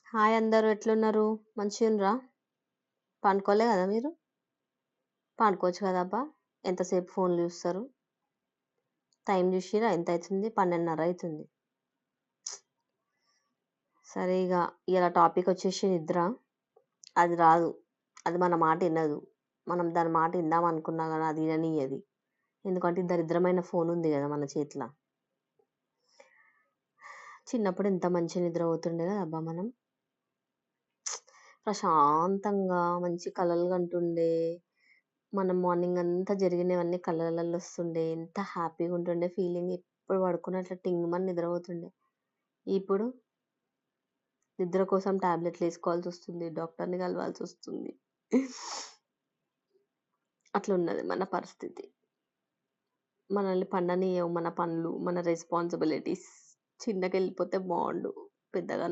Hi అందరూ ఎట్లున్నారు? మంచిగుండ్రా? పండుకోలే కదా మీరు? పండుకోవచ్చు కదా అబ్బా! ఎంతసేపు ఫోన్లు చూస్తారు? టైం చూసిర్రా ఎంత అయితుంది? 12:30 అయితుంది. సరే ఇయాల టాపిక్ వచ్చేసి నిద్ర. అది రాదు. అది మన మాట ఇనదు. మనం దాని మాట ఇందాం అనుకున్నా కానీ అది ఇననీయది. ఎందుకంటే ఈ దరిద్రమైన ఫోన్ ఉంది కదా మన చేతిల. చిన్నప్పుడు ఎంత మంచి నిద్ర పోతుండే కదా అబ్బా మనం. ప్రశాంతంగా మంచి కలలు కంటుండే. మనం మార్నింగ్ అంతా జరిగినవన్నీ కలలలో వస్తుండే. ఎంత హ్యాపీగా ఉంటుండే ఫీలింగ్. ఎప్పుడు పడుకున్న అట్లా టింగ్‌మని నిద్రపోతుండే. ఇప్పుడు నిద్ర కోసం టాబ్లెట్లు వేసుకోవాల్సి వస్తుంది. డాక్టర్‌ని కలవాల్సి వస్తుంది. అట్లున్నది మన పరిస్థితి. మనల్ని పండనీయవు మన పనులు, మన రెస్పాన్సిబిలిటీస్. చిన్నగెళ్ళిపోతే బావుండు. పెద్దగా